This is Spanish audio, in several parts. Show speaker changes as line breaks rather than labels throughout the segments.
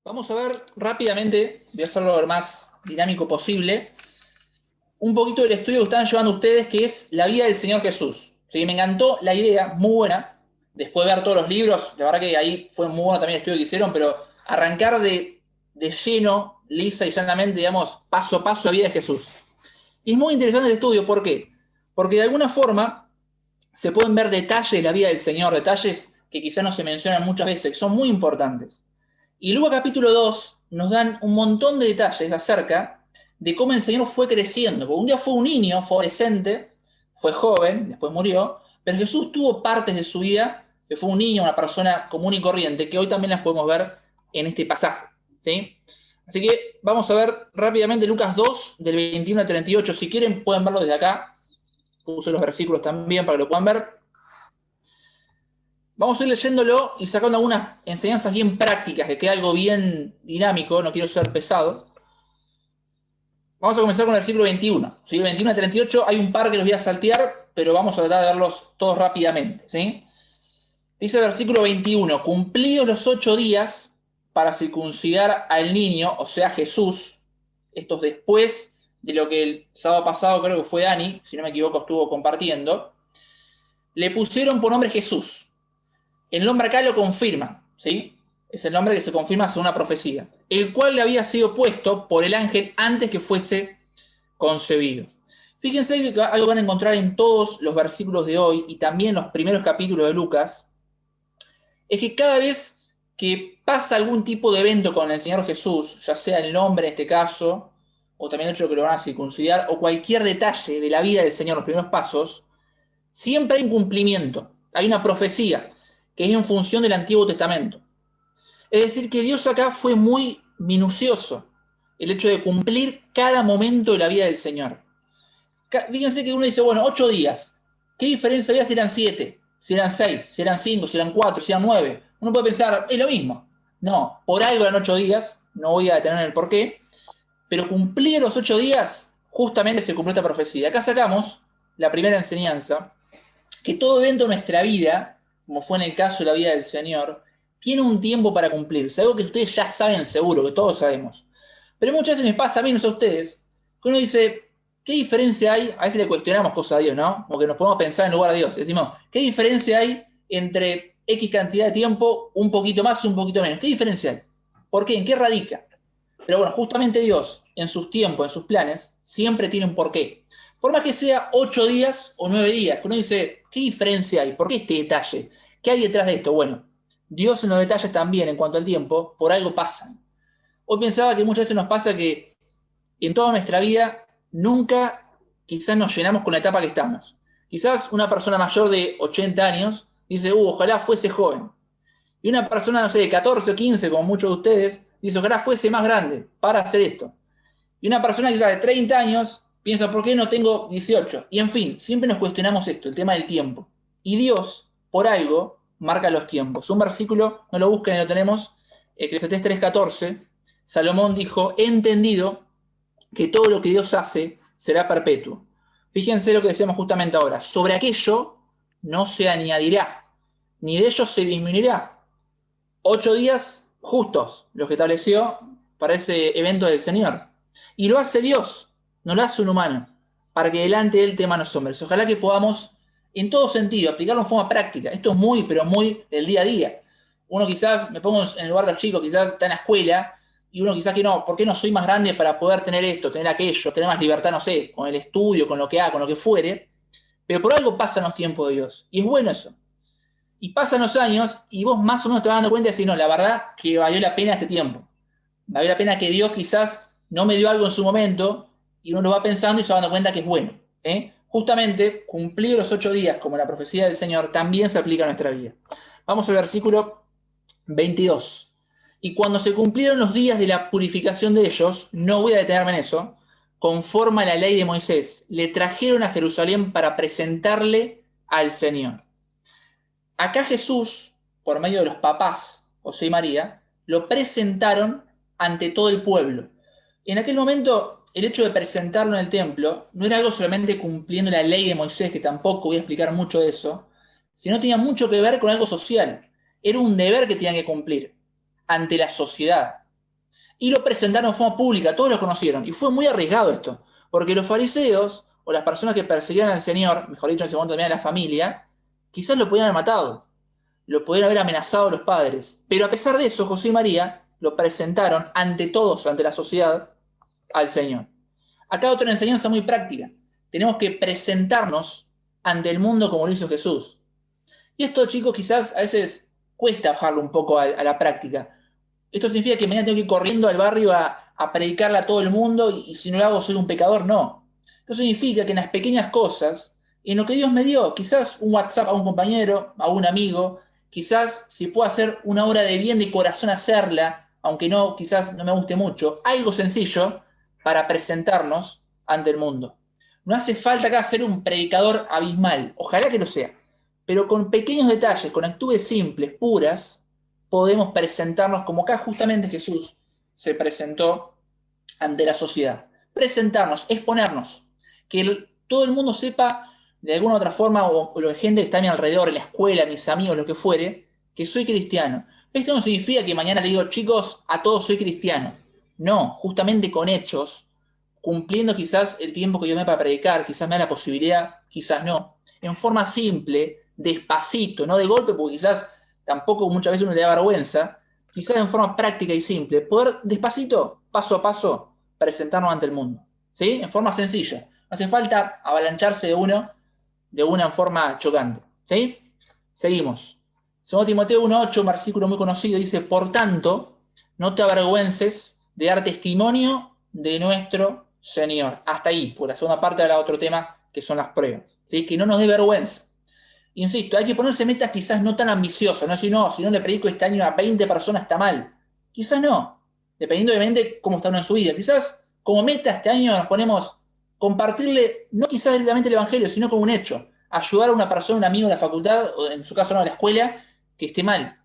Vamos a ver rápidamente, voy a hacerlo lo más dinámico posible, un poquito del estudio que están llevando ustedes, que es la vida del Señor Jesús. ¿Sí? Me encantó la idea, muy buena, después de ver todos los libros, la verdad que ahí fue muy bueno también el estudio que hicieron, pero arrancar de lleno, lisa y llanamente, digamos, paso a paso la vida de Jesús. Y es muy interesante el estudio, ¿por qué? Porque de alguna forma se pueden ver detalles de la vida del Señor, detalles que quizás no se mencionan muchas veces, que son muy importantes. Y luego capítulo 2 nos dan un montón de detalles acerca de cómo el Señor fue creciendo. Porque un día fue un niño, fue adolescente, fue joven, después murió, pero Jesús tuvo partes de su vida que fue un niño, una persona común y corriente, que hoy también las podemos ver en este pasaje. ¿Sí? Así que vamos a ver rápidamente Lucas 2, del 21 al 38. Si quieren, pueden verlo desde acá. Puse los versículos también para que lo puedan ver. Vamos a ir leyéndolo y sacando algunas enseñanzas bien prácticas, que quede algo bien dinámico, no quiero ser pesado. Vamos a comenzar con el versículo 21. ¿Sí? 21 al 38 hay un par que los voy a saltear, pero vamos a tratar de verlos todos rápidamente. ¿Sí? Dice el versículo 21, cumplidos los 8 días para circuncidar al niño, o sea Jesús, esto es después de lo que el sábado pasado creo que fue Dani, si no me equivoco estuvo compartiendo, le pusieron por nombre Jesús. El nombre acá lo confirma, ¿sí? Es el nombre que se confirma según una profecía, el cual le había sido puesto por el ángel antes que fuese concebido. Fíjense que algo van a encontrar en todos los versículos de hoy y también en los primeros capítulos de Lucas, es que cada vez que pasa algún tipo de evento con el Señor Jesús, ya sea el nombre en este caso, o también el hecho de que lo van a circuncidar, o cualquier detalle de la vida del Señor, los primeros pasos, siempre hay un cumplimiento, hay una profecía que es en función del Antiguo Testamento. Es decir, que Dios acá fue muy minucioso, el hecho de cumplir cada momento de la vida del Señor. Fíjense que uno dice, bueno, 8 días, ¿qué diferencia había si eran 7, si eran 6, si eran 5, si eran 4, si eran 9? Uno puede pensar, es lo mismo. No, por algo eran 8 días, no voy a detener el porqué, pero cumplir los 8 días, justamente se cumplió esta profecía. Acá sacamos la primera enseñanza, que todo evento de nuestra vida, como fue en el caso de la vida del Señor, tiene un tiempo para cumplirse, algo que ustedes ya saben seguro, que todos sabemos. Pero muchas veces me pasa a mí, no sé a ustedes, que uno dice, ¿qué diferencia hay? A veces le cuestionamos cosas a Dios, ¿no? Como que nos podemos pensar en lugar de Dios. Decimos, ¿qué diferencia hay entre X cantidad de tiempo, un poquito más, un poquito menos? ¿Qué diferencia hay? ¿Por qué? ¿En qué radica? Pero bueno, justamente Dios, en sus tiempos, en sus planes, siempre tiene un porqué. Por más que sea 8 días o 9 días, que uno dice, ¿qué diferencia hay? ¿Por qué este detalle? ¿Qué hay detrás de esto? Bueno, Dios en los detalles también, en cuanto al tiempo, por algo pasan. Hoy pensaba que muchas veces nos pasa que en toda nuestra vida nunca quizás nos llenamos con la etapa que estamos. Quizás una persona mayor de 80 años dice, ojalá fuese joven. Y una persona, no sé, de 14 o 15, como muchos de ustedes, dice, ojalá fuese más grande para hacer esto. Y una persona quizás de 30 años piensa, ¿por qué no tengo 18? Y en fin, siempre nos cuestionamos esto, el tema del tiempo. Y Dios, por algo, marca los tiempos. Un versículo, no lo busquen, lo tenemos, Eclesiastés 3:14, Salomón dijo, he entendido que todo lo que Dios hace será perpetuo. Fíjense lo que decíamos justamente ahora, sobre aquello no se añadirá, ni de ellos se disminuirá. 8 días justos, los que estableció para ese evento del Señor. Y lo hace Dios, no lo hace un humano, para que delante de él tema los hombres. Ojalá que podamos, en todo sentido, aplicarlo en forma práctica. Esto es muy, pero muy del día a día. Uno quizás, me pongo en el lugar del chico, quizás está en la escuela, y uno quizás que no, ¿por qué no soy más grande para poder tener esto, tener aquello, tener más libertad, no sé, con el estudio, con lo que haga, con lo que fuere? Pero por algo pasan los tiempos de Dios. Y es bueno eso. Y pasan los años y vos más o menos te vas dando cuenta y decís, no, la verdad que valió la pena este tiempo. Valió la pena que Dios quizás no me dio algo en su momento y uno lo va pensando y se va dando cuenta que es bueno. Justamente, cumplir los 8 días como la profecía del Señor también se aplica a nuestra vida. Vamos al versículo 22. Y cuando se cumplieron los días de la purificación de ellos, no voy a detenerme en eso, conforme a la ley de Moisés, le trajeron a Jerusalén para presentarle al Señor. Acá Jesús, por medio de los papás, José y María, lo presentaron ante todo el pueblo. En aquel momento, el hecho de presentarlo en el templo no era algo solamente cumpliendo la ley de Moisés, que tampoco voy a explicar mucho de eso, sino tenía mucho que ver con algo social. Era un deber que tenían que cumplir ante la sociedad. y lo presentaron de forma pública, todos lo conocieron. Y fue muy arriesgado esto, porque los fariseos, o las personas que perseguían al Señor, mejor dicho, en ese momento también a la familia, quizás lo podían haber matado, lo podían haber amenazado a los padres. Pero a pesar de eso, José y María lo presentaron ante todos, ante la sociedad, al Señor. Acá otra enseñanza muy práctica. Tenemos que presentarnos ante el mundo como lo hizo Jesús. Y esto, chicos, quizás a veces cuesta bajarlo un poco a la práctica. Esto significa que mañana tengo que ir corriendo al barrio a predicarle a todo el mundo y si no lo hago soy un pecador. No. Esto significa que en las pequeñas cosas, en lo que Dios me dio, quizás un WhatsApp a un compañero, a un amigo, quizás si puedo hacer una obra de bien de corazón hacerla, aunque no, quizás no me guste mucho, algo sencillo para presentarnos ante el mundo. No hace falta acá ser un predicador abismal, ojalá que lo sea, pero con pequeños detalles, con actitudes simples, puras, podemos presentarnos como acá justamente Jesús se presentó ante la sociedad. Presentarnos, exponernos, que todo el mundo sepa de alguna u otra forma, o la gente que está a mi alrededor, en la escuela, mis amigos, lo que fuere, que soy cristiano. Esto no significa que mañana le digo, chicos, a todos soy cristiano. No, justamente con hechos, cumpliendo quizás el tiempo que yo me da para predicar, quizás me da la posibilidad, quizás no, en forma simple, despacito, no de golpe, porque quizás tampoco muchas veces uno le da vergüenza, quizás en forma práctica y simple, poder despacito, paso a paso, presentarnos ante el mundo, ¿sí? En forma sencilla. No hace falta avalancharse de una en forma chocante, ¿sí? Seguimos. 2 Timoteo 1:8, un versículo muy conocido, dice, por tanto, no te avergüences de dar testimonio de nuestro Señor. Hasta ahí, por la segunda parte habla otro tema, que son las pruebas, ¿sí? Que no nos dé vergüenza. Insisto, hay que ponerse metas quizás no tan ambiciosas, no si no le predico este año a 20 personas está mal. Quizás no, dependiendo obviamente cómo está uno en su vida. Quizás como meta este año nos ponemos compartirle, no quizás directamente el Evangelio, sino como un hecho. Ayudar a una persona, un amigo de la facultad, o en su caso no de la escuela, que esté mal.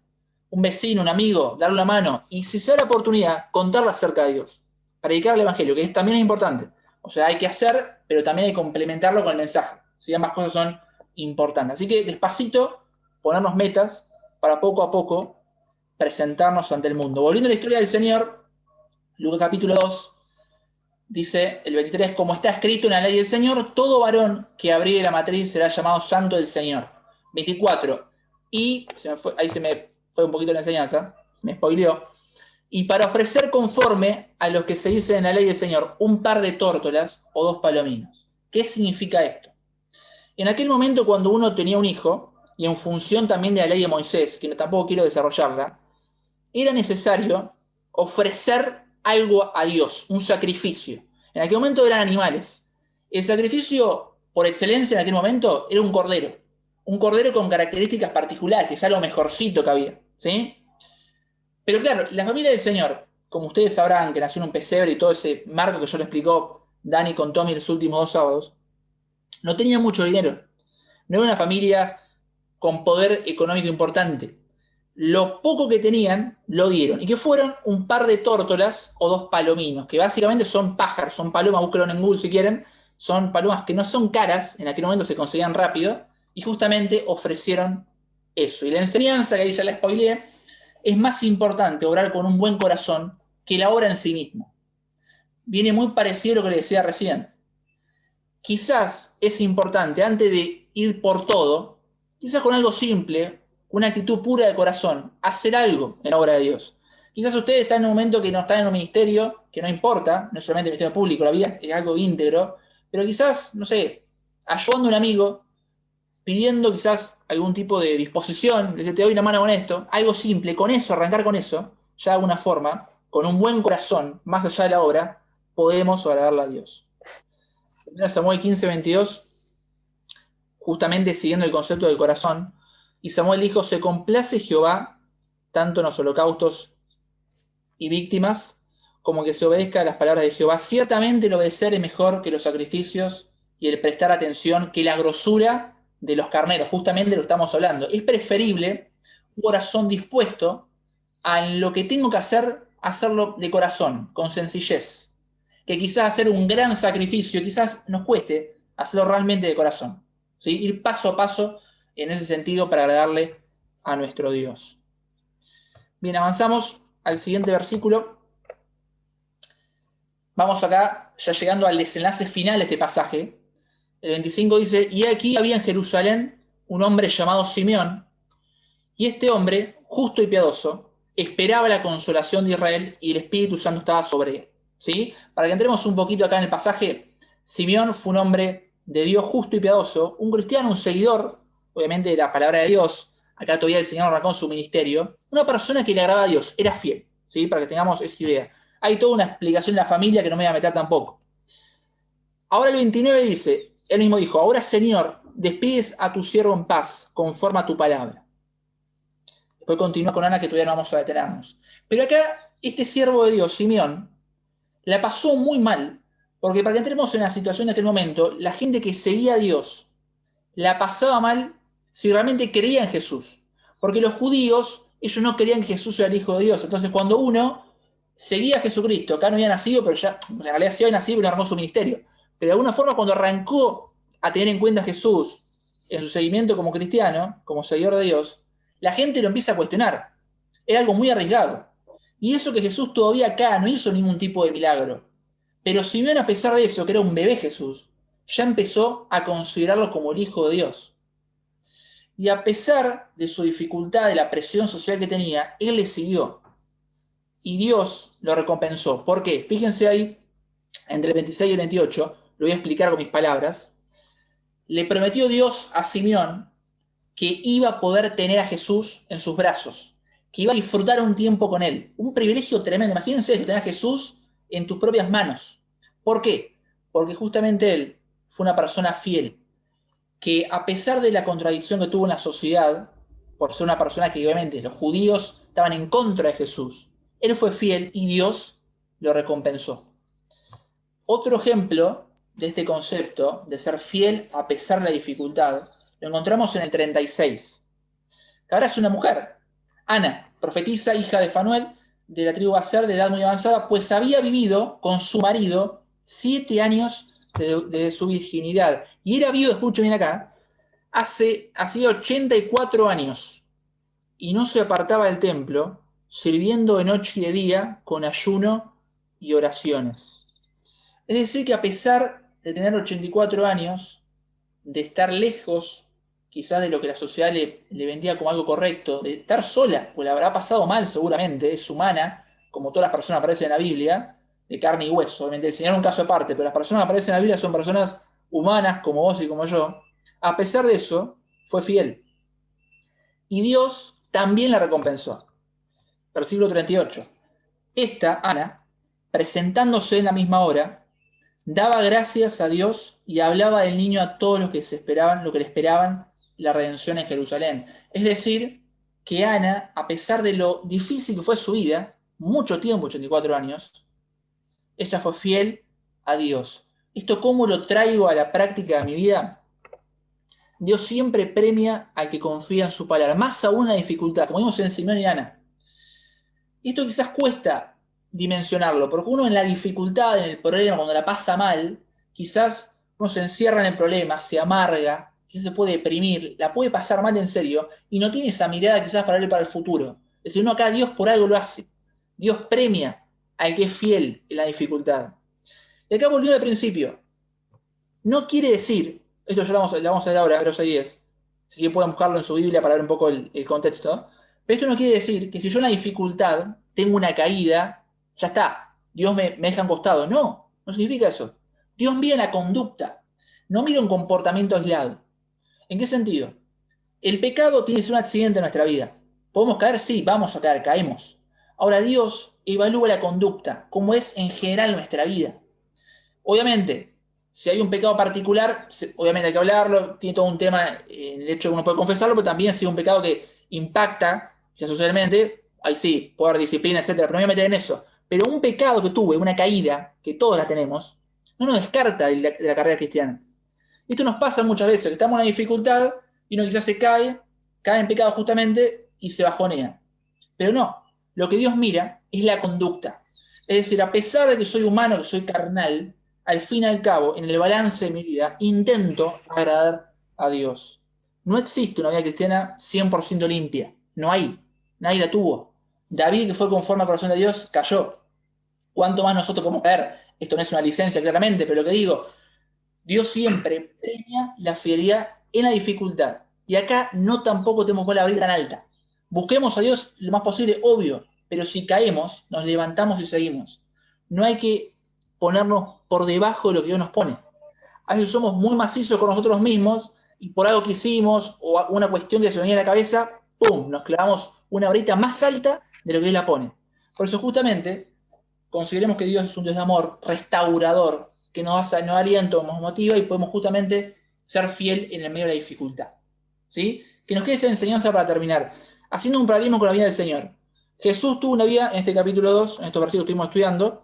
Un vecino, un amigo, darle una mano. Y si se da la oportunidad, contarle acerca de Dios. Predicar el Evangelio, que también es importante. O sea, hay que hacer, pero también hay que complementarlo con el mensaje. Si ambas cosas son importantes. Así que despacito, ponernos metas para poco a poco presentarnos ante el mundo. Volviendo a la historia del Señor, Lucas capítulo 2, dice el 23, como está escrito en la ley del Señor, todo varón que abriere la matriz será llamado santo del Señor. 24, y ahí se me fue un poquito la enseñanza, me spoileó, y para ofrecer conforme a lo que se dice en la ley del Señor, un par de tórtolas o 2 palominos. ¿Qué significa esto? En aquel momento cuando uno tenía un hijo, y en función también de la ley de Moisés, que tampoco quiero desarrollarla, era necesario ofrecer algo a Dios, un sacrificio. En aquel momento eran animales. El sacrificio por excelencia en aquel momento era un cordero con características particulares, que es algo mejorcito que había, ¿sí? Pero claro, la familia del Señor, como ustedes sabrán, que nació en un pesebre y todo ese marco que yo le explicó Dani con Tommy los últimos 2 sábados, no tenía mucho dinero. No era una familia con poder económico importante. Lo poco que tenían lo dieron. Y que fueron un par de tórtolas o 2 palominos, que básicamente son pájaros, son palomas, búsquenlo en Google si quieren, son palomas que no son caras, en aquel momento se conseguían rápido, y justamente ofrecieron eso. Y la enseñanza, que ahí ya la spoileé, es más importante obrar con un buen corazón que la obra en sí misma. Viene muy parecido a lo que le decía recién. Quizás es importante, antes de ir por todo, quizás con algo simple, una actitud pura de corazón, hacer algo en la obra de Dios. Quizás ustedes están en un momento que no están en un ministerio, que no importa, no es solamente el ministerio público, la vida es algo íntegro, pero quizás, no sé, ayudando a un amigo, pidiendo quizás algún tipo de disposición, le dice, te doy una mano con esto, algo simple, con eso, arrancar con eso, ya de alguna forma, con un buen corazón, más allá de la obra, podemos agradarle a Dios. 1 Samuel 15:22, justamente siguiendo el concepto del corazón, y Samuel dijo, se complace Jehová tanto en los holocaustos y víctimas, como que se obedezca a las palabras de Jehová. Ciertamente el obedecer es mejor que los sacrificios y el prestar atención que la grosura de los carneros, justamente de lo que estamos hablando. Es preferible un corazón dispuesto a lo que tengo que hacer, hacerlo de corazón, con sencillez, que quizás hacer un gran sacrificio, quizás nos cueste hacerlo realmente de corazón, ¿sí? Ir paso a paso en ese sentido para agradarle a nuestro Dios. Bien, avanzamos al siguiente versículo. vamos acá, ya llegando al desenlace final de este pasaje. El 25 dice, y aquí había en Jerusalén un hombre llamado Simeón, y este hombre, justo y piadoso, esperaba la consolación de Israel y el Espíritu Santo estaba sobre él. ¿Sí? Para que entremos un poquito acá en el pasaje, Simeón fue un hombre de Dios justo y piadoso, un cristiano, un seguidor, obviamente, de la palabra de Dios. Acá todavía el Señor arrancó su ministerio. Una persona que le agradaba a Dios, era fiel, ¿sí? Para que tengamos esa idea. Hay toda una explicación en la familia que no me voy a meter tampoco. Ahora el 29 dice, él mismo dijo, ahora Señor, despides a tu siervo en paz, conforme a tu palabra. Después continúa con Ana, que todavía no vamos a detenernos. Pero acá, este siervo de Dios, Simeón, la pasó muy mal, porque para que entremos en la situación de aquel momento, la gente que seguía a Dios la pasaba mal si realmente creía en Jesús. Porque los judíos, ellos no creían que Jesús era el Hijo de Dios. Entonces, cuando uno seguía a Jesucristo, acá no había nacido, pero ya, en realidad sí había nacido y no armó su ministerio. Pero de alguna forma, cuando arrancó a tener en cuenta a Jesús en su seguimiento como cristiano, como seguidor de Dios, la gente lo empieza a cuestionar. Era algo muy arriesgado. Y eso que Jesús todavía acá no hizo ningún tipo de milagro. Pero Simeón, a pesar de eso, que era un bebé Jesús, ya empezó a considerarlo como el Hijo de Dios. Y a pesar de su dificultad, de la presión social que tenía, él le siguió. Y Dios lo recompensó. ¿Por qué? Fíjense ahí, entre el 26 y el 28, lo voy a explicar con mis palabras. Le prometió Dios a Simeón que iba a poder tener a Jesús en sus brazos, que iba a disfrutar un tiempo con él. Un privilegio tremendo. Imagínense tener a Jesús en tus propias manos. ¿Por qué? Porque justamente él fue una persona fiel, que a pesar de la contradicción que tuvo en la sociedad, por ser una persona que obviamente los judíos estaban en contra de Jesús, él fue fiel y Dios lo recompensó. Otro ejemplo de este concepto de ser fiel a pesar de la dificultad lo encontramos en el 36. Que ahora es una mujer, Ana, profetisa, hija de Fanuel, de la tribu Aser, de edad muy avanzada, pues había vivido con su marido 7 años de su virginidad. Y era viudo, escuchen bien acá, hacía 84 años. Y no se apartaba del templo, sirviendo de noche y de día con ayuno y oraciones. Es decir, que a pesar de tener 84 años, de estar lejos quizás de lo que la sociedad le vendía como algo correcto, de estar sola, pues la habrá pasado mal seguramente, es humana, como todas las personas que aparecen en la Biblia, de carne y hueso. Obviamente el Señor es un caso aparte, pero las personas que aparecen en la Biblia son personas humanas como vos y como yo. A pesar de eso, fue fiel. Y Dios también la recompensó. Versículo 38. Esta, Ana, presentándose en la misma hora, daba gracias a Dios y hablaba del niño a todos los que se esperaban, lo que le esperaban la redención en Jerusalén. Es decir, que Ana, a pesar de lo difícil que fue su vida, mucho tiempo, 84 años, ella fue fiel a Dios. ¿Esto cómo lo traigo a la práctica de mi vida? Dios siempre premia al que confía en su palabra, más aún en la dificultad, como vimos en Simeón y Ana. Y esto quizás cuesta dimensionarlo, porque uno en la dificultad, en el problema, cuando la pasa mal, quizás uno se encierra en el problema, se amarga, quizás se puede deprimir, la puede pasar mal en serio, y no tiene esa mirada quizás para él para el futuro. Es decir, uno acá Dios por algo lo hace. Dios premia al que es fiel en la dificultad. Y acá volviendo al principio. No quiere decir, esto ya lo vamos a ver ahora, Hebreos 6:10, si quieren pueden buscarlo en su Biblia para ver un poco el contexto, pero esto no quiere decir que si yo en la dificultad tengo una caída, ya está, Dios me deja en costado. No, no significa eso. Dios mira la conducta, no mira un comportamiento aislado. ¿En qué sentido? El pecado tiene que ser un accidente en nuestra vida. ¿Podemos caer? Sí, vamos a caer, caemos. Ahora Dios evalúa la conducta, como es en general nuestra vida. Obviamente, si hay un pecado particular, obviamente hay que hablarlo, tiene todo un tema, el hecho de que uno puede confesarlo, pero también si es un pecado que impacta ya socialmente, ahí sí, puede haber disciplina, etcétera, pero no me voy a meter en eso. Pero un pecado que tuve, una caída, que todos la tenemos, no nos descarta de la carrera cristiana. Esto nos pasa muchas veces, que estamos en una dificultad y uno quizás se cae en pecado justamente y se bajonea. Pero no, lo que Dios mira es la conducta. Es decir, a pesar de que soy humano, que soy carnal, al fin y al cabo, en el balance de mi vida, intento agradar a Dios. No existe una vida cristiana 100% limpia. No hay. Nadie la tuvo. David, que fue conforme al corazón de Dios, cayó. ¿Cuánto más nosotros podemos caer? Esto no es una licencia claramente, pero lo que digo, Dios siempre premia la fidelidad en la dificultad. Y acá no tampoco tenemos que la abrir tan alta. Busquemos a Dios lo más posible, obvio, pero si caemos, nos levantamos y seguimos. No hay que ponernos por debajo de lo que Dios nos pone. A veces somos muy macizos con nosotros mismos y por algo que hicimos o una cuestión que se nos viene a la cabeza, ¡pum!, nos clavamos una varita más alta de lo que Dios la pone. Por eso justamente consideremos que Dios es un Dios de amor, restaurador, que nos da aliento, nos motiva y podemos justamente ser fiel en el medio de la dificultad. ¿Sí? Que nos quede esa enseñanza para terminar. Haciendo un paralelismo con la vida del Señor. Jesús tuvo una vida, en este capítulo 2, en estos versículos que estuvimos estudiando,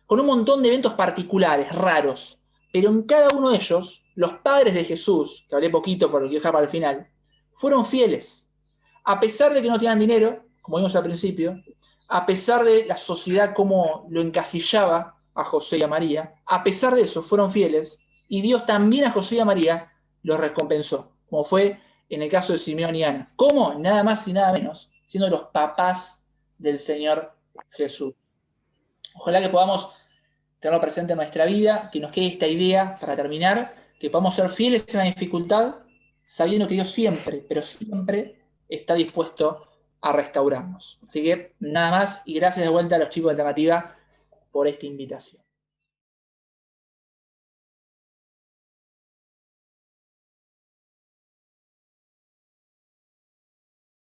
con un montón de eventos particulares, raros. Pero en cada uno de ellos, los padres de Jesús, que hablé poquito pero lo quiero dejar para el final, fueron fieles. A pesar de que no tenían dinero, como vimos al principio, a pesar de la sociedad como lo encasillaba a José y a María, a pesar de eso fueron fieles y Dios también a José y a María los recompensó, como fue en el caso de Simeón y Ana. ¿Cómo? Nada más y nada menos, siendo los papás del Señor Jesús. Ojalá que podamos tenerlo presente en nuestra vida, que nos quede esta idea para terminar, que podamos ser fieles en la dificultad, sabiendo que Dios siempre, pero siempre está dispuesto a restaurarnos. Así que nada más y gracias de vuelta a los chicos de Alternativa por esta invitación.